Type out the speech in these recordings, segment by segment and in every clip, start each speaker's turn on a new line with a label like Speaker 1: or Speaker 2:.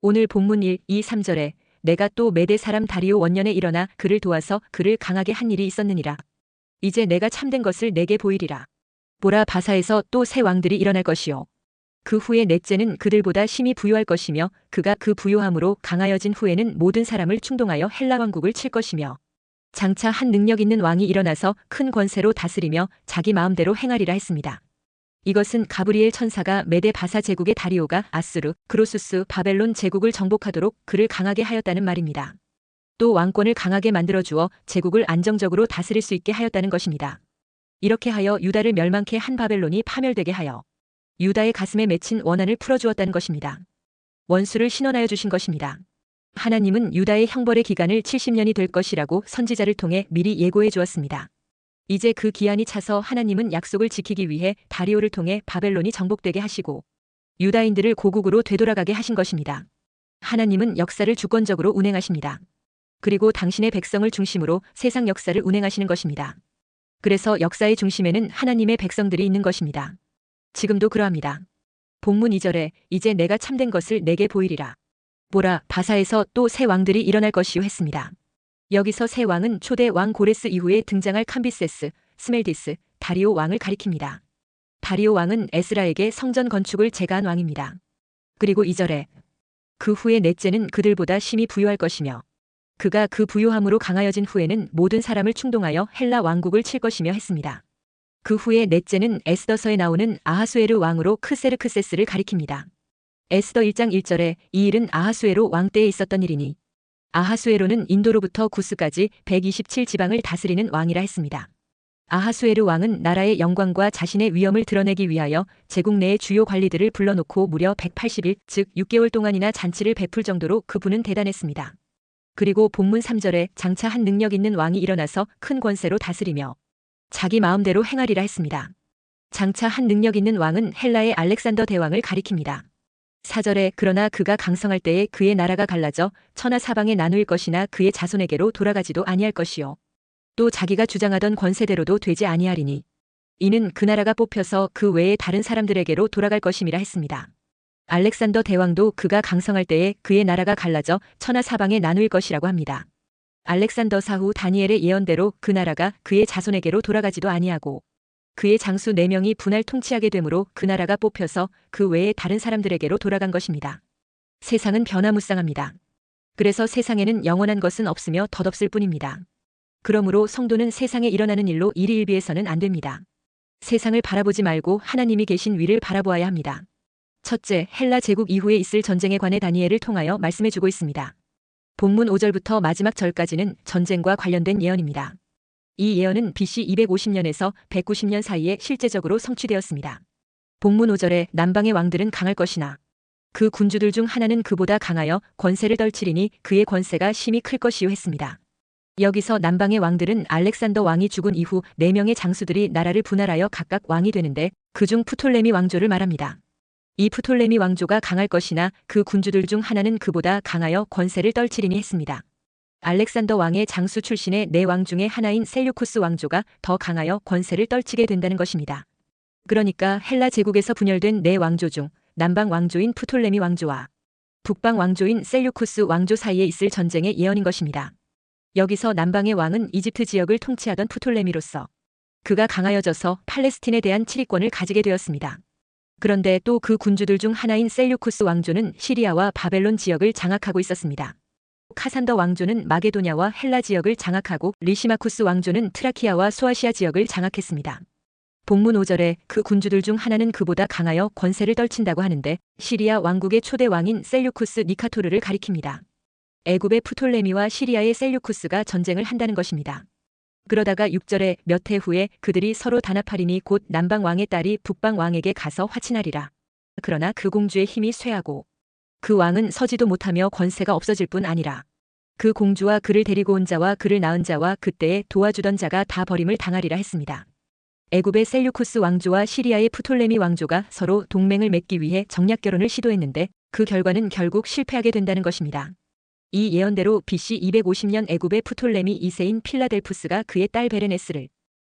Speaker 1: 오늘 본문 1, 2, 3절에 내가 또 메대 사람 다리오 원년에 일어나 그를 도와서 그를 강하게 한 일이 있었느니라. 이제 내가 참된 것을 내게 보이리라. 보라, 바사에서 또 새 왕들이 일어날 것이요. 그 후에 넷째는 그들보다 심히 부유할 것이며 그가 그 부유함으로 강하여진 후에는 모든 사람을 충동하여 헬라 왕국을 칠 것이며 장차 한 능력 있는 왕이 일어나서 큰 권세로 다스리며 자기 마음대로 행하리라 했습니다. 이것은 가브리엘 천사가 메데 바사 제국의 다리오가 아수르, 그로수스, 바벨론 제국을 정복하도록 그를 강하게 하였다는 말입니다. 또 왕권을 강하게 만들어 주어 제국을 안정적으로 다스릴 수 있게 하였다는 것입니다. 이렇게 하여 유다를 멸망케 한 바벨론이 파멸되게 하여 유다의 가슴에 맺힌 원한을 풀어주었다는 것입니다. 원수를 신원하여 주신 것입니다. 하나님은 유다의 형벌의 기간을 70년이 될 것이라고 선지자를 통해 미리 예고해 주었습니다. 이제 그 기한이 차서 하나님은 약속을 지키기 위해 다리오를 통해 바벨론이 정복되게 하시고 유다인들을 고국으로 되돌아가게 하신 것입니다. 하나님은 역사를 주권적으로 운행하십니다. 그리고 당신의 백성을 중심으로 세상 역사를 운행하시는 것입니다. 그래서 역사의 중심에는 하나님의 백성들이 있는 것입니다. 지금도 그러합니다. 본문 2절에 이제 내가 참된 것을 내게 보이리라. 보라, 바사에서 또 새 왕들이 일어날 것이요 했습니다. 여기서 새 왕은 초대 왕 고레스 이후에 등장할 캄비세스, 스멜디스, 다리오 왕을 가리킵니다. 다리오 왕은 에스라에게 성전 건축을 제가한 왕입니다. 그리고 2절에 그 후에 넷째는 그들보다 심히 부유할 것이며 그가 그 부유함으로 강하여진 후에는 모든 사람을 충동하여 헬라 왕국을 칠 것이며 했습니다. 그 후에 넷째는 에스더서에 나오는 아하수에르 왕으로 크세르크세스를 가리킵니다. 에스더 1장 1절에 이 일은 아하수에로 왕 때에 있었던 일이니 아하수에로는 인도로부터 구스까지 127지방을 다스리는 왕이라 했습니다. 아하수에르 왕은 나라의 영광과 자신의 위엄을 드러내기 위하여 제국 내의 주요 관리들을 불러놓고 무려 180일, 즉 6개월 동안이나 잔치를 베풀 정도로 그분은 대단했습니다. 그리고 본문 3절에 장차 한 능력 있는 왕이 일어나서 큰 권세로 다스리며 자기 마음대로 행하리라 했습니다. 장차 한 능력 있는 왕은 헬라의 알렉산더 대왕을 가리킵니다. 4절에 그러나 그가 강성할 때에 그의 나라가 갈라져 천하 사방에 나누일 것이나 그의 자손에게로 돌아가지도 아니할 것이요. 또 자기가 주장하던 권세대로도 되지 아니하리니 이는 그 나라가 뽑혀서 그 외의 다른 사람들에게로 돌아갈 것임이라 했습니다. 알렉산더 대왕도 그가 강성할 때에 그의 나라가 갈라져 천하 사방에 나누일 것이라고 합니다. 알렉산더 사후 다니엘의 예언대로 그 나라가 그의 자손에게로 돌아가지도 아니하고 그의 장수 4명이 분할 통치하게 되므로 그 나라가 뽑혀서 그 외의 다른 사람들에게로 돌아간 것입니다. 세상은 변화무쌍합니다. 그래서 세상에는 영원한 것은 없으며 덧없을 뿐입니다. 그러므로 성도는 세상에 일어나는 일로 일희일비해서는 안 됩니다. 세상을 바라보지 말고 하나님이 계신 위를 바라보아야 합니다. 첫째, 헬라 제국 이후에 있을 전쟁에 관해 다니엘을 통하여 말씀해주고 있습니다. 본문 5절부터 마지막 절까지는 전쟁과 관련된 예언입니다. 이 예언은 BC 250년에서 190년 사이에 실제적으로 성취되었습니다. 본문 5절에 남방의 왕들은 강할 것이나 그 군주들 중 하나는 그보다 강하여 권세를 떨치리니 그의 권세가 심히 클 것이요 했습니다. 여기서 남방의 왕들은 알렉산더 왕이 죽은 이후 4명의 장수들이 나라를 분할하여 각각 왕이 되는데 그중 프톨레미 왕조를 말합니다. 이 프톨레미 왕조가 강할 것이나 그 군주들 중 하나는 그보다 강하여 권세를 떨치리니 했습니다. 알렉산더 왕의 장수 출신의 4왕 중의 하나인 셀류쿠스 왕조가 더 강하여 권세를 떨치게 된다는 것입니다. 그러니까 헬라 제국에서 분열된 4왕조 중 남방 왕조인 프톨레미 왕조와 북방 왕조인 셀류쿠스 왕조 사이에 있을 전쟁의 예언인 것입니다. 여기서 남방의 왕은 이집트 지역을 통치하던 프톨레미로서 그가 강하여져서 팔레스틴에 대한 치리권을 가지게 되었습니다. 그런데 또 그 군주들 중 하나인 셀류쿠스 왕조는 시리아와 바벨론 지역을 장악하고 있었습니다. 카산더 왕조는 마게도냐와 헬라 지역을 장악하고 리시마쿠스 왕조는 트라키아와 소아시아 지역을 장악했습니다. 본문 5절에 그 군주들 중 하나는 그보다 강하여 권세를 떨친다고 하는데 시리아 왕국의 초대 왕인 셀류쿠스 니카토르를 가리킵니다. 애굽의 프톨레미와 시리아의 셀류쿠스가 전쟁을 한다는 것입니다. 그러다가 6절에 몇 해 후에 그들이 서로 단합하리니 곧 남방 왕의 딸이 북방 왕에게 가서 화친하리라. 그러나 그 공주의 힘이 쇠하고 그 왕은 서지도 못하며 권세가 없어질 뿐 아니라 그 공주와 그를 데리고 온 자와 그를 낳은 자와 그때에 도와주던 자가 다 버림을 당하리라 했습니다. 애굽의 셀류쿠스 왕조와 시리아의 프톨레미 왕조가 서로 동맹을 맺기 위해 정략 결혼을 시도했는데 그 결과는 결국 실패하게 된다는 것입니다. 이 예언대로 BC 250년 애굽의 프톨레미 2세인 필라델푸스가 그의 딸 베레네스를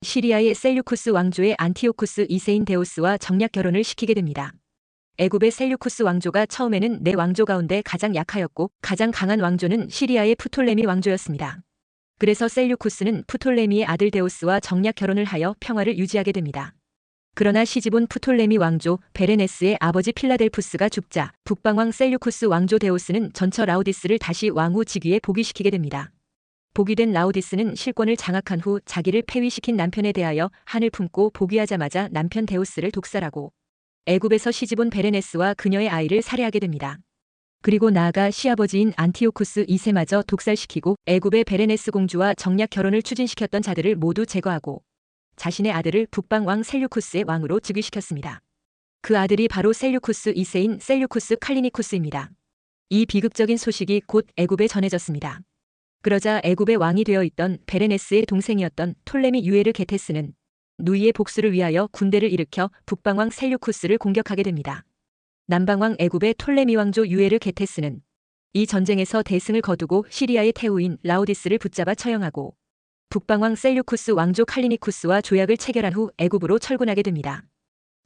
Speaker 1: 시리아의 셀류쿠스 왕조의 안티오쿠스 2세인 데오스와 정략 결혼을 시키게 됩니다. 애굽의 셀류쿠스 왕조가 처음에는 네 왕조 가운데 가장 약하였고 가장 강한 왕조는 시리아의 프톨레미 왕조였습니다. 그래서 셀류쿠스는 프톨레미의 아들 데오스와 정략 결혼을 하여 평화를 유지하게 됩니다. 그러나 시집온 프톨레미 왕조 베레네스의 아버지 필라델푸스가 죽자 북방왕 셀류쿠스 왕조 데오스는 전처 라우디스를 다시 왕후 직위에 복위시키게 됩니다. 복위된 라우디스는 실권을 장악한 후 자기를 폐위시킨 남편에 대하여 한을 품고 복위하자마자 남편 데오스를 독살하고 애굽에서 시집온 베레네스와 그녀의 아이를 살해하게 됩니다. 그리고 나아가 시아버지인 안티오쿠스 2세마저 독살시키고 애굽의 베레네스 공주와 정략 결혼을 추진시켰던 자들을 모두 제거하고 자신의 아들을 북방왕 셀류쿠스의 왕으로 즉위시켰습니다. 그 아들이 바로 셀류쿠스 2세인 셀류쿠스 칼리니쿠스입니다. 이 비극적인 소식이 곧 애굽에 전해졌습니다. 그러자 애굽의 왕이 되어 있던 베레네스의 동생이었던 톨레미 유에르 게테스는 누이의 복수를 위하여 군대를 일으켜 북방왕 셀류쿠스를 공격하게 됩니다. 남방왕 애굽의 톨레미 왕조 유에르 게테스는 이 전쟁에서 대승을 거두고 시리아의 태우인 라우디스를 붙잡아 처형하고 북방왕 셀류쿠스 왕조 칼리니쿠스와 조약을 체결한 후 애굽으로 철군하게 됩니다.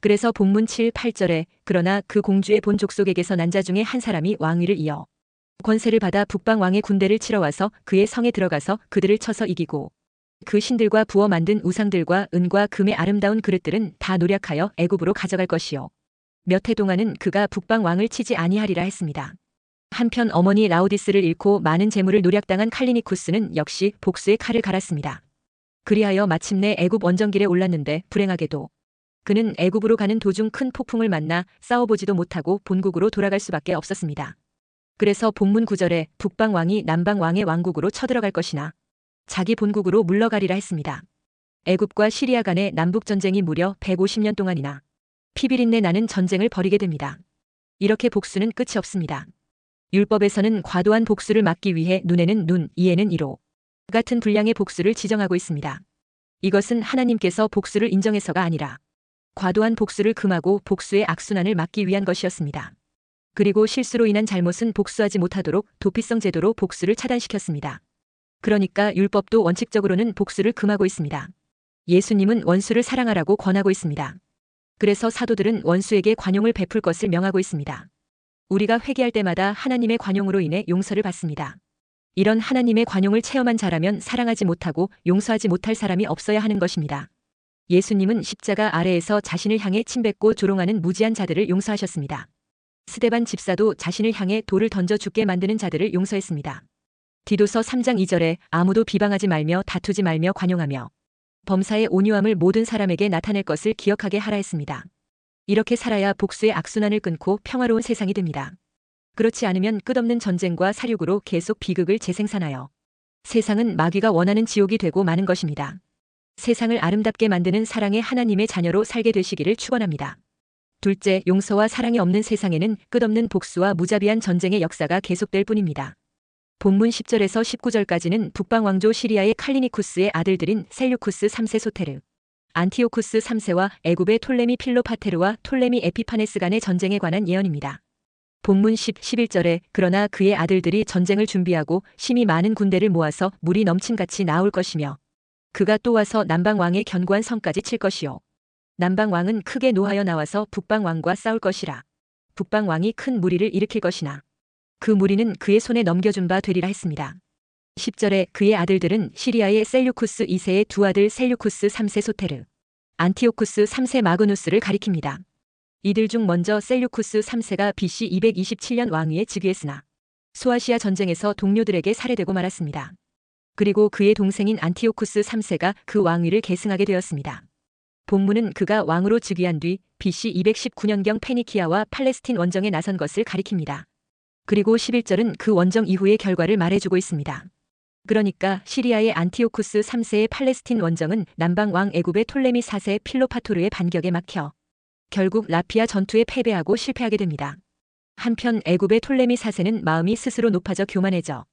Speaker 1: 그래서 본문 7, 8절에 그러나 그 공주의 본 족속에게서 난 자 중에 한 사람이 왕위를 이어 권세를 받아 북방왕의 군대를 치러 와서 그의 성에 들어가서 그들을 쳐서 이기고 그 신들과 부어 만든 우상들과 은과 금의 아름다운 그릇들은 다 노략하여 애굽으로 가져갈 것이요 몇 해 동안은 그가 북방왕을 치지 아니하리라 했습니다. 한편 어머니 라우디스를 잃고 많은 재물을 노략당한 칼리니쿠스는 역시 복수의 칼을 갈았습니다. 그리하여 마침내 애굽 원정길에 올랐는데 불행하게도 그는 애굽으로 가는 도중 큰 폭풍을 만나 싸워보지도 못하고 본국으로 돌아갈 수밖에 없었습니다. 그래서 본문 9절에 북방왕이 남방왕의 왕국으로 쳐들어갈 것이나 자기 본국으로 물러가리라 했습니다. 애굽과 시리아 간의 남북전쟁이 무려 150년 동안이나 피비린내 나는 전쟁을 벌이게 됩니다. 이렇게 복수는 끝이 없습니다. 율법에서는 과도한 복수를 막기 위해 눈에는 눈, 이에는 이로 같은 분량의 복수를 지정하고 있습니다. 이것은 하나님께서 복수를 인정해서가 아니라 과도한 복수를 금하고 복수의 악순환을 막기 위한 것이었습니다. 그리고 실수로 인한 잘못은 복수하지 못하도록 도피성 제도로 복수를 차단시켰습니다. 그러니까 율법도 원칙적으로는 복수를 금하고 있습니다. 예수님은 원수를 사랑하라고 권하고 있습니다. 그래서 사도들은 원수에게 관용을 베풀 것을 명하고 있습니다. 우리가 회개할 때마다 하나님의 관용으로 인해 용서를 받습니다. 이런 하나님의 관용을 체험한 자라면 사랑하지 못하고 용서하지 못할 사람이 없어야 하는 것입니다. 예수님은 십자가 아래에서 자신을 향해 침뱉고 조롱하는 무지한 자들을 용서하셨습니다. 스데반 집사도 자신을 향해 돌을 던져 죽게 만드는 자들을 용서했습니다. 디도서 3장 2절에 아무도 비방하지 말며 다투지 말며 관용하며 범사의 온유함을 모든 사람에게 나타낼 것을 기억하게 하라 했습니다. 이렇게 살아야 복수의 악순환을 끊고 평화로운 세상이 됩니다. 그렇지 않으면 끝없는 전쟁과 살육으로 계속 비극을 재생산하여 세상은 마귀가 원하는 지옥이 되고 마는 것입니다. 세상을 아름답게 만드는 사랑의 하나님의 자녀로 살게 되시기를 축원합니다. 둘째, 용서와 사랑이 없는 세상에는 끝없는 복수와 무자비한 전쟁의 역사가 계속될 뿐입니다. 본문 10절에서 19절까지는 북방왕조 시리아의 칼리니쿠스의 아들들인 셀류쿠스 3세 소테르, 안티오쿠스 3세와 애굽의 톨레미 필로파테르와 톨레미 에피파네스 간의 전쟁에 관한 예언입니다. 본문 10, 11절에 그러나 그의 아들들이 전쟁을 준비하고 심히 많은 군대를 모아서 물이 넘친같이 나올 것이며 그가 또 와서 남방왕의 견고한 성까지 칠 것이요 남방왕은 크게 노하여 나와서 북방왕과 싸울 것이라. 북방왕이 큰 무리를 일으킬 것이나 그 무리는 그의 손에 넘겨준 바 되리라 했습니다. 10절에 그의 아들들은 시리아의 셀류쿠스 2세의 두 아들 셀류쿠스 3세 소테르, 안티오쿠스 3세 마그누스를 가리킵니다. 이들 중 먼저 셀류쿠스 3세가 BC 227년 왕위에 즉위했으나 소아시아 전쟁에서 동료들에게 살해되고 말았습니다. 그리고 그의 동생인 안티오쿠스 3세가 그 왕위를 계승하게 되었습니다. 본문은 그가 왕으로 즉위한 뒤 BC 219년경 페니키아와 팔레스틴 원정에 나선 것을 가리킵니다. 그리고 11절은 그 원정 이후의 결과를 말해주고 있습니다. 그러니까 시리아의 안티오쿠스 3세의 팔레스틴 원정은 남방 왕 애굽의 톨레미 4세 필로파토르의 반격에 막혀 결국 라피아 전투에 패배하고 실패하게 됩니다. 한편 애굽의 톨레미 4세는 마음이 스스로 높아져 교만해져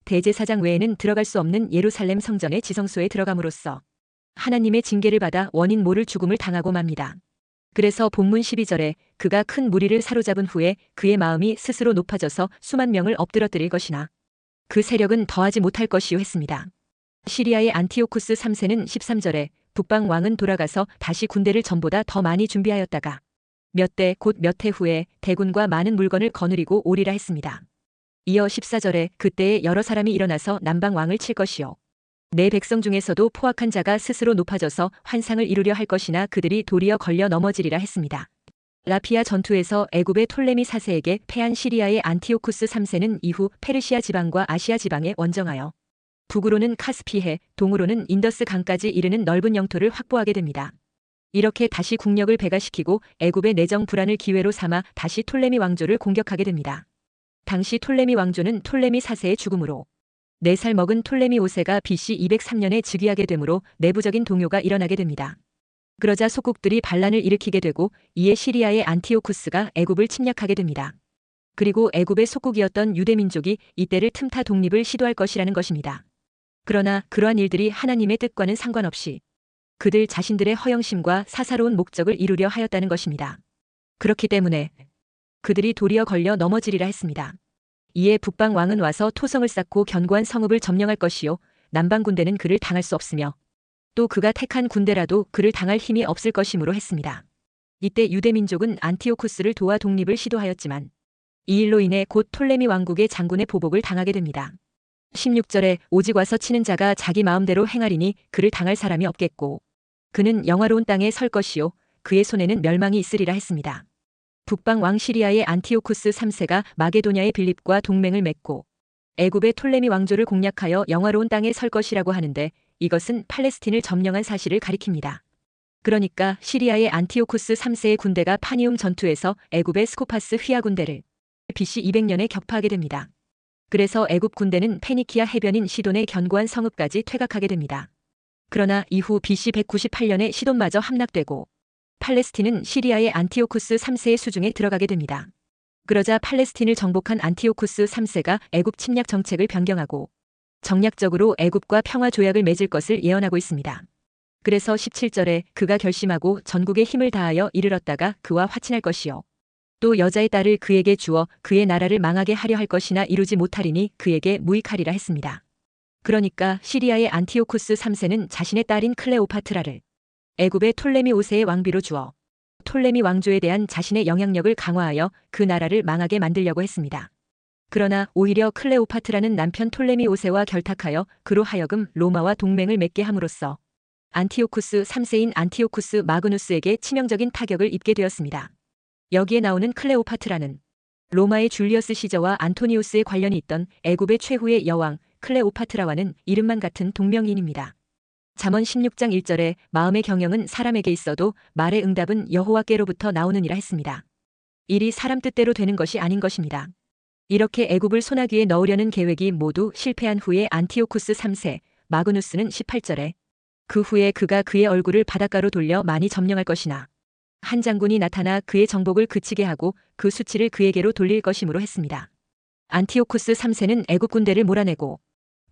Speaker 1: 대제사장 외에는 들어갈 수 없는 예루살렘 성전의 지성소에 들어감으로써 하나님의 징계를 받아 원인 모를 죽음을 당하고 맙니다. 그래서 본문 12절에 그가 큰 무리를 사로잡은 후에 그의 마음이 스스로 높아져서 수만 명을 엎드러뜨릴 것이나 그 세력은 더하지 못할 것이요 했습니다. 시리아의 안티오쿠스 3세는 13절에 북방 왕은 돌아가서 다시 군대를 전보다 더 많이 준비하였다가 몇 대 곧 몇 해 후에 대군과 많은 물건을 거느리고 오리라 했습니다. 이어 14절에 그때에 여러 사람이 일어나서 남방 왕을 칠 것이요 내 백성 중에서도 포악한 자가 스스로 높아져서 환상을 이루려 할 것이나 그들이 도리어 걸려 넘어지리라 했습니다. 라피아 전투에서 애굽의 톨레미 4세에게 패한 시리아의 안티오쿠스 3세는 이후 페르시아 지방과 아시아 지방에 원정하여 북으로는 카스피해, 동으로는 인더스 강까지 이르는 넓은 영토를 확보하게 됩니다. 이렇게 다시 국력을 배가시키고 애굽의 내정 불안을 기회로 삼아 다시 톨레미 왕조를 공격하게 됩니다. 당시 톨레미 왕조는 톨레미 4세의 죽음으로 4살 먹은 톨레미 5세가 BC 203년에 즉위하게 되므로 내부적인 동요가 일어나게 됩니다. 그러자 속국들이 반란을 일으키게 되고 이에 시리아의 안티오쿠스가 애굽을 침략하게 됩니다. 그리고 애굽의 속국이었던 유대민족이 이때를 틈타 독립을 시도할 것이라는 것입니다. 그러나 그러한 일들이 하나님의 뜻과는 상관없이 그들 자신들의 허영심과 사사로운 목적을 이루려 하였다는 것입니다. 그렇기 때문에 그들이 도리어 걸려 넘어지리라 했습니다. 이에 북방 왕은 와서 토성을 쌓고 견고한 성읍을 점령할 것이요 남방 군대는 그를 당할 수 없으며 또 그가 택한 군대라도 그를 당할 힘이 없을 것이므로 했습니다. 이때 유대민족은 안티오쿠스를 도와 독립을 시도하였지만 이 일로 인해 곧 톨레미 왕국의 장군의 보복을 당하게 됩니다. 16절에 오직 와서 치는 자가 자기 마음대로 행하리니 그를 당할 사람이 없겠고 그는 영화로운 땅에 설 것이요 그의 손에는 멸망이 있으리라 했습니다. 북방 왕 시리아의 안티오쿠스 3세가 마게도냐의 빌립과 동맹을 맺고 애굽의 톨레미 왕조를 공략하여 영화로운 땅에 설 것이라고 하는데 이것은 팔레스틴을 점령한 사실을 가리킵니다. 그러니까 시리아의 안티오쿠스 3세의 군대가 파니움 전투에서 애굽의 스코파스 휘하 군대를 BC 200년에 격파하게 됩니다. 그래서 애굽 군대는 페니키아 해변인 시돈의 견고한 성읍까지 퇴각하게 됩니다. 그러나 이후 BC 198년에 시돈마저 함락되고 팔레스틴은 시리아의 안티오쿠스 3세의 수중에 들어가게 됩니다. 그러자 팔레스틴을 정복한 안티오쿠스 3세가 애굽 침략 정책을 변경하고 정략적으로 애굽과 평화 조약을 맺을 것을 예언하고 있습니다. 그래서 17절에 그가 결심하고 전국에 힘을 다하여 이르렀다가 그와 화친할 것이요 또 여자의 딸을 그에게 주어 그의 나라를 망하게 하려 할 것이나 이루지 못하리니 그에게 무익하리라 했습니다. 그러니까 시리아의 안티오쿠스 3세는 자신의 딸인 클레오파트라를 애굽의 톨레미 5세의 왕비로 주어 톨레미 왕조에 대한 자신의 영향력을 강화하여 그 나라를 망하게 만들려고 했습니다. 그러나 오히려 클레오파트라는 남편 톨레미 5세와 결탁하여 그로 하여금 로마와 동맹을 맺게 함으로써 안티오쿠스 3세인 안티오쿠스 마그누스에게 치명적인 타격을 입게 되었습니다. 여기에 나오는 클레오파트라는 로마의 줄리어스 시저와 안토니우스의 관련이 있던 애굽의 최후의 여왕 클레오파트라와는 이름만 같은 동명이인입니다. 잠언 16장 1절에 마음의 경영은 사람에게 있어도 말의 응답은 여호와께로부터 나오느니라 했습니다. 일이 사람 뜻대로 되는 것이 아닌 것입니다. 이렇게 애굽을 소나기에 넣으려는 계획이 모두 실패한 후에 안티오쿠스 3세 마그누스는 18절에 그 후에 그가 그의 얼굴을 바닷가로 돌려 많이 점령할 것이나 한 장군이 나타나 그의 정복을 그치게 하고 그 수치를 그에게로 돌릴 것이므로 했습니다. 안티오쿠스 3세는 애굽 군대를 몰아내고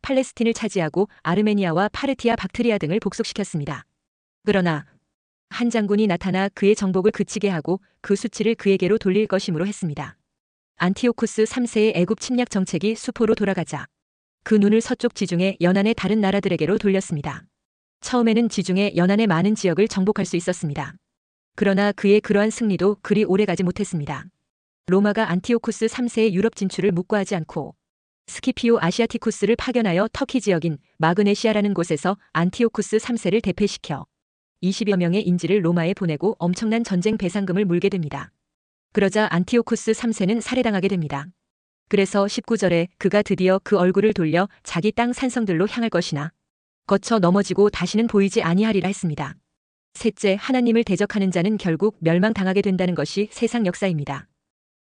Speaker 1: 팔레스틴을 차지하고 아르메니아와 파르티아 박트리아 등을 복속시켰습니다. 그러나 한 장군이 나타나 그의 정복을 그치게 하고 그 수치를 그에게로 돌릴 것이므로 했습니다. 안티오쿠스 3세의 애굽 침략 정책이 수포로 돌아가자 그 눈을 서쪽 지중해 연안의 다른 나라들에게로 돌렸습니다. 처음에는 지중해 연안의 많은 지역을 정복할 수 있었습니다. 그러나 그의 그러한 승리도 그리 오래가지 못했습니다. 로마가 안티오쿠스 3세의 유럽 진출을 묵과하지 않고 스키피오 아시아티쿠스를 파견하여 터키 지역인 마그네시아라는 곳에서 안티오쿠스 3세를 대패시켜 20여 명의 인지를 로마에 보내고 엄청난 전쟁 배상금을 물게 됩니다. 그러자 안티오쿠스 3세는 살해당하게 됩니다. 그래서 19절에 그가 드디어 그 얼굴을 돌려 자기 땅 산성들로 향할 것이나 거쳐 넘어지고 다시는 보이지 아니하리라 했습니다. 셋째, 하나님을 대적하는 자는 결국 멸망당하게 된다는 것이 세상 역사입니다.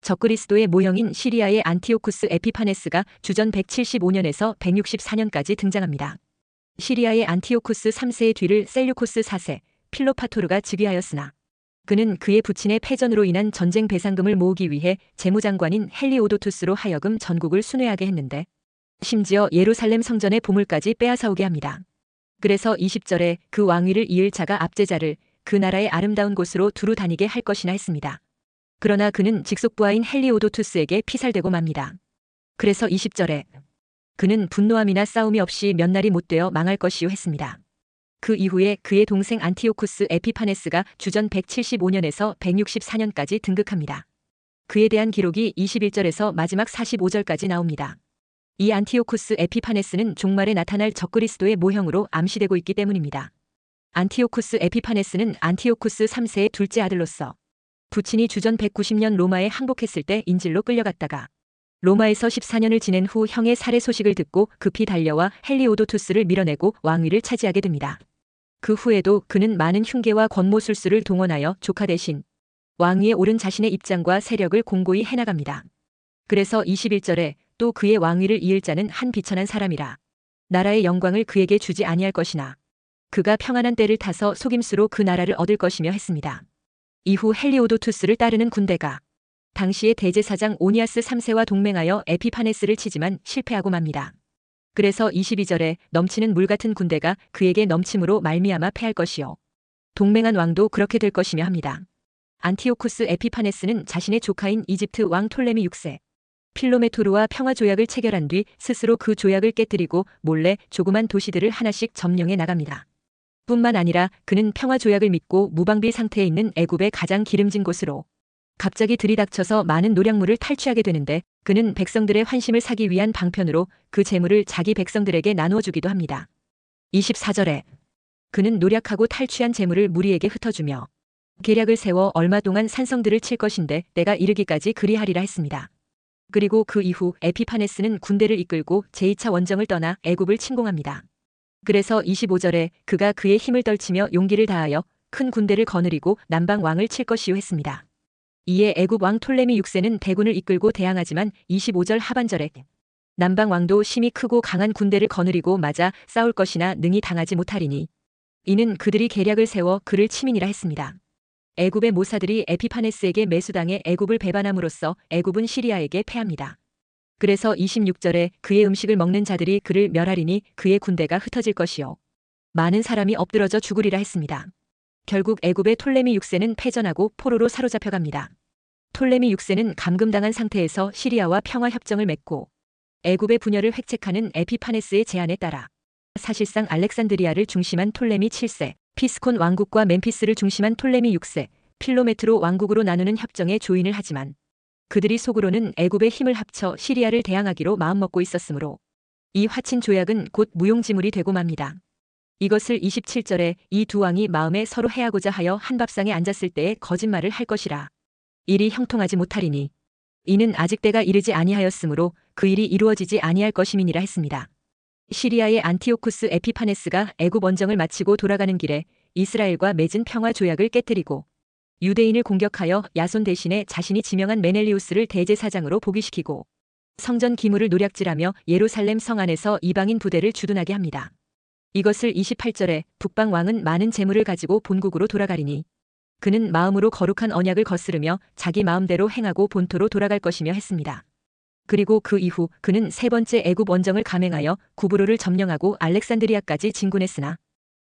Speaker 1: 적그리스도의 모형인 시리아의 안티오쿠스 에피파네스가 주전 175년에서 164년까지 등장합니다. 시리아의 안티오쿠스 3세의 뒤를 셀류코스 4세 필로파토르가 즉위하였으나 그는 그의 부친의 패전으로 인한 전쟁 배상금을 모으기 위해 재무장관인 헬리오도투스로 하여금 전국을 순회하게 했는데 심지어 예루살렘 성전의 보물까지 빼앗아오게 합니다. 그래서 20절에 그 왕위를 이을 자가 압제자를 그 나라의 아름다운 곳으로 두루 다니게 할 것이나 했습니다. 그러나 그는 직속부하인 헬리오도투스에게 피살되고 맙니다. 그래서 20절에 그는 분노함이나 싸움이 없이 몇 날이 못 되어 망할 것이요 했습니다. 그 이후에 그의 동생 안티오쿠스 에피파네스가 주전 175년에서 164년까지 등극합니다. 그에 대한 기록이 21절에서 마지막 45절까지 나옵니다. 이 안티오쿠스 에피파네스는 종말에 나타날 적그리스도의 모형으로 암시되고 있기 때문입니다. 안티오쿠스 에피파네스는 안티오쿠스 3세의 둘째 아들로서 부친이 주전 190년 로마에 항복했을 때 인질로 끌려갔다가 로마에서 14년을 지낸 후 형의 살해 소식을 듣고 급히 달려와 헬리오도투스를 밀어내고 왕위를 차지하게 됩니다. 그 후에도 그는 많은 흉계와 권모술수를 동원하여 조카 대신 왕위에 오른 자신의 입장과 세력을 공고히 해나갑니다. 그래서 21절에 또 그의 왕위를 이을 자는 한 비천한 사람이라 나라의 영광을 그에게 주지 아니할 것이나 그가 평안한 때를 타서 속임수로 그 나라를 얻을 것이며 했습니다. 이후 헬리오도투스를 따르는 군대가 당시의 대제사장 오니아스 3세와 동맹하여 에피파네스를 치지만 실패하고 맙니다. 그래서 22절에 넘치는 물 같은 군대가 그에게 넘침으로 말미암아 패할 것이요 동맹한 왕도 그렇게 될 것이며 합니다. 안티오쿠스 에피파네스는 자신의 조카인 이집트 왕 톨레미 6세 필로메토르와 평화 조약을 체결한 뒤 스스로 그 조약을 깨뜨리고 몰래 조그만 도시들을 하나씩 점령해 나갑니다. 뿐만 아니라 그는 평화 조약을 믿고 무방비 상태에 있는 애굽의 가장 기름진 곳으로 갑자기 들이닥쳐서 많은 노략물을 탈취하게 되는데 그는 백성들의 환심을 사기 위한 방편으로 그 재물을 자기 백성들에게 나누어 주기도 합니다. 24절에 그는 노략하고 탈취한 재물을 무리에게 흩어주며 계략을 세워 얼마 동안 산성들을 칠 것인데 때가 이르기까지 그리하리라 했습니다. 그리고 그 이후 에피파네스는 군대를 이끌고 제2차 원정을 떠나 애굽을 침공합니다. 그래서 25절에 그가 그의 힘을 떨치며 용기를 다하여 큰 군대를 거느리고 남방 왕을 칠 것이요 했습니다. 이에 애굽 왕 톨레미 6세는 대군을 이끌고 대항하지만 25절 하반절에 남방 왕도 심히 크고 강한 군대를 거느리고 맞아 싸울 것이나 능히 당하지 못하리니 이는 그들이 계략을 세워 그를 치민이라 했습니다. 애굽의 모사들이 에피파네스에게 매수당해 애굽을 배반함으로써 애굽은 시리아에게 패합니다. 그래서 26절에 그의 음식을 먹는 자들이 그를 멸하리니 그의 군대가 흩어질 것이요 많은 사람이 엎드러져 죽으리라 했습니다. 결국 애굽의 톨레미 6세는 패전하고 포로로 사로잡혀갑니다. 톨레미 6세는 감금당한 상태에서 시리아와 평화협정을 맺고 애굽의 분열을 획책하는 에피파네스의 제안에 따라 사실상 알렉산드리아를 중심한 톨레미 7세, 피스콘 왕국과 멤피스를 중심한 톨레미 6세, 필로메트로 왕국으로 나누는 협정에 조인을 하지만 그들이 속으로는 애굽의 힘을 합쳐 시리아를 대항하기로 마음먹고 있었으므로 이 화친 조약은 곧 무용지물이 되고 맙니다. 이것을 27절에 이 두 왕이 마음에 서로 해하고자 하여 한 밥상에 앉았을 때에 거짓말을 할 것이라 일이 형통하지 못하리니 이는 아직 때가 이르지 아니하였으므로 그 일이 이루어지지 아니할 것임이니라 했습니다. 시리아의 안티오쿠스 에피파네스가 애굽 원정을 마치고 돌아가는 길에 이스라엘과 맺은 평화 조약을 깨뜨리고 유대인을 공격하여 야손 대신에 자신이 지명한 메넬리우스를 대제사장으로 복위시키고 성전 기물을 노략질하며 예루살렘 성 안에서 이방인 부대를 주둔하게 합니다. 이것을 28절에 북방 왕은 많은 재물을 가지고 본국으로 돌아가리니 그는 마음으로 거룩한 언약을 거스르며 자기 마음대로 행하고 본토로 돌아갈 것이며 했습니다. 그리고 그 이후 그는 세 번째 애굽 원정을 감행하여 구브로를 점령하고 알렉산드리아까지 진군했으나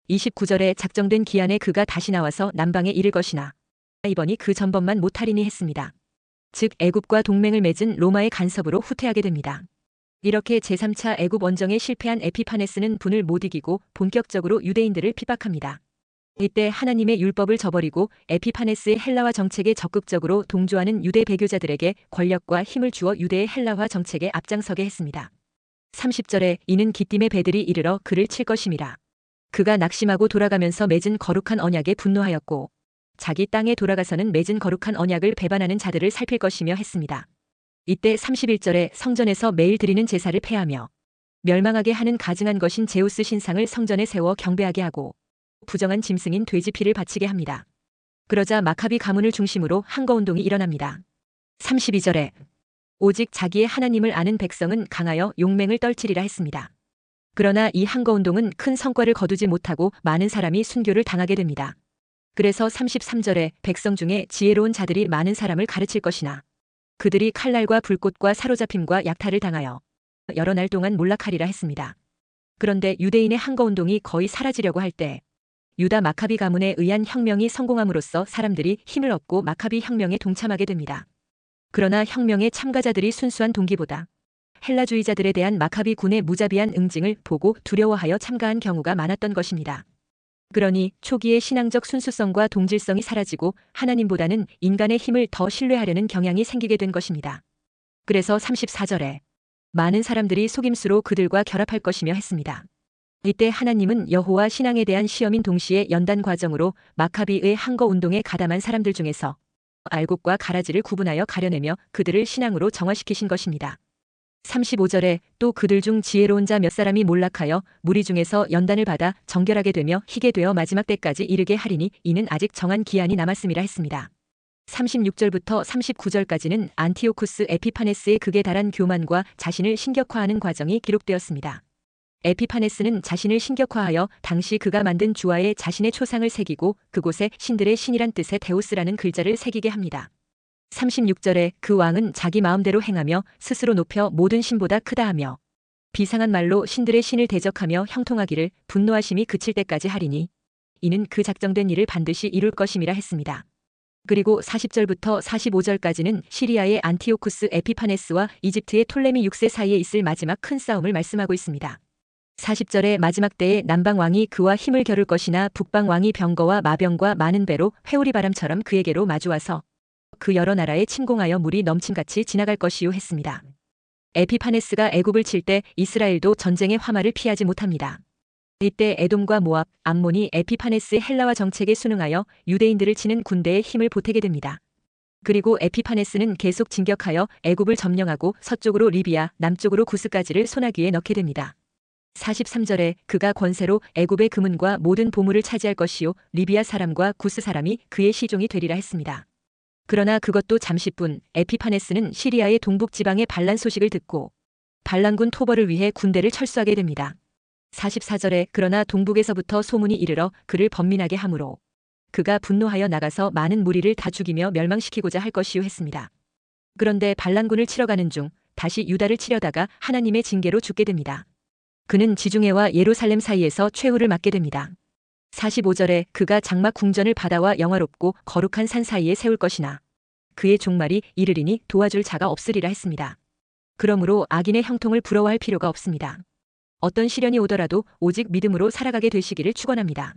Speaker 1: 29절에 작정된 기한에 그가 다시 나와서 남방에 이를 것이나 이번이 그 전번만 못하리니 했습니다. 즉 애굽과 동맹을 맺은 로마의 간섭으로 후퇴하게 됩니다. 이렇게 제3차 애굽 원정에 실패한 에피파네스는 분을 못 이기고 본격적으로 유대인들을 핍박합니다. 이때 하나님의 율법을 저버리고 에피파네스의 헬라화 정책에 적극적으로 동조하는 유대 배교자들에게 권력과 힘을 주어 유대의 헬라화 정책에 앞장서게 했습니다. 30절에 이는 기띔의 배들이 이르러 그를 칠 것임이라. 그가 낙심하고 돌아가면서 맺은 거룩한 언약에 분노하였고 자기 땅에 돌아가서는 맺은 거룩한 언약을 배반하는 자들을 살필 것이며 했습니다. 이때 31절에 성전에서 매일 드리는 제사를 폐하며 멸망하게 하는 가증한 것인 제우스 신상을 성전에 세워 경배하게 하고 부정한 짐승인 돼지 피를 바치게 합니다. 그러자 마카비 가문을 중심으로 항거운동이 일어납니다. 32절에 오직 자기의 하나님을 아는 백성은 강하여 용맹을 떨치리라 했습니다. 그러나 이 항거운동은 큰 성과를 거두지 못하고 많은 사람이 순교를 당하게 됩니다. 그래서 33절에 백성 중에 지혜로운 자들이 많은 사람을 가르칠 것이나 그들이 칼날과 불꽃과 사로잡힘과 약탈을 당하여 여러 날 동안 몰락하리라 했습니다. 그런데 유대인의 항거운동이 거의 사라지려고 할 때 유다 마카비 가문에 의한 혁명이 성공함으로써 사람들이 힘을 얻고 마카비 혁명에 동참하게 됩니다. 그러나 혁명의 참가자들이 순수한 동기보다 헬라주의자들에 대한 마카비 군의 무자비한 응징을 보고 두려워하여 참가한 경우가 많았던 것입니다. 그러니 초기의 신앙적 순수성과 동질성이 사라지고 하나님보다는 인간의 힘을 더 신뢰하려는 경향이 생기게 된 것입니다. 그래서 34절에 많은 사람들이 속임수로 그들과 결합할 것이며 했습니다. 이때 하나님은 여호와 신앙에 대한 시험인 동시에 연단 과정으로 마카비의 항거 운동에 가담한 사람들 중에서 알곡과 가라지를 구분하여 가려내며 그들을 신앙으로 정화시키신 것입니다. 35절에 또 그들 중 지혜로운 자 몇 사람이 몰락하여 무리 중에서 연단을 받아 정결하게 되며 희게 되어 마지막 때까지 이르게 하리니 이는 아직 정한 기한이 남았음이라 했습니다. 36절부터 39절까지는 안티오쿠스 에피파네스의 극에 달한 교만과 자신을 신격화하는 과정이 기록되었습니다. 에피파네스는 자신을 신격화하여 당시 그가 만든 주화에 자신의 초상을 새기고 그곳에 신들의 신이란 뜻의 데우스라는 글자를 새기게 합니다. 36절에 그 왕은 자기 마음대로 행하며 스스로 높여 모든 신보다 크다 하며 비상한 말로 신들의 신을 대적하며 형통하기를 분노하심이 그칠 때까지 하리니 이는 그 작정된 일을 반드시 이룰 것임이라 했습니다. 그리고 40절부터 45절까지는 시리아의 안티오쿠스 에피파네스와 이집트의 톨레미 6세 사이에 있을 마지막 큰 싸움을 말씀하고 있습니다. 40절에 마지막 때에 남방 왕이 그와 힘을 겨룰 것이나 북방 왕이 병거와 마병과 많은 배로 회오리 바람처럼 그에게로 마주와서 그 여러 나라에 침공하여 물이 넘침같이 지나갈 것이요 했습니다. 에피파네스가 애굽을 칠 때 이스라엘도 전쟁의 화마를 피하지 못합니다. 이때 에돔과 모압, 암몬이 에피파네스의 헬라와 정책에 순응하여 유대인들을 치는 군대에 힘을 보태게 됩니다. 그리고 에피파네스는 계속 진격하여 애굽을 점령하고 서쪽으로 리비아, 남쪽으로 구스까지를 손아귀에 넣게 됩니다. 43절에 그가 권세로 애굽의 금은과 모든 보물을 차지할 것이요 리비아 사람과 구스 사람이 그의 시종이 되리라 했습니다. 그러나 그것도 잠시뿐. 에피파네스는 시리아의 동북 지방의 반란 소식을 듣고 반란군 토벌을 위해 군대를 철수하게 됩니다. 44절에 그러나 동북에서부터 소문이 이르러 그를 번민하게 하므로 그가 분노하여 나가서 많은 무리를 다 죽이며 멸망시키고자 할 것이요 했습니다. 그런데 반란군을 치러 가는 중 다시 유다를 치려다가 하나님의 징계로 죽게 됩니다. 그는 지중해와 예루살렘 사이에서 최후를 맞게 됩니다. 45절에 그가 장막 궁전을 바다와 영화롭고 거룩한 산 사이에 세울 것이나 그의 종말이 이르리니 도와줄 자가 없으리라 했습니다. 그러므로 악인의 형통을 부러워할 필요가 없습니다. 어떤 시련이 오더라도 오직 믿음으로 살아가게 되시기를 축원합니다.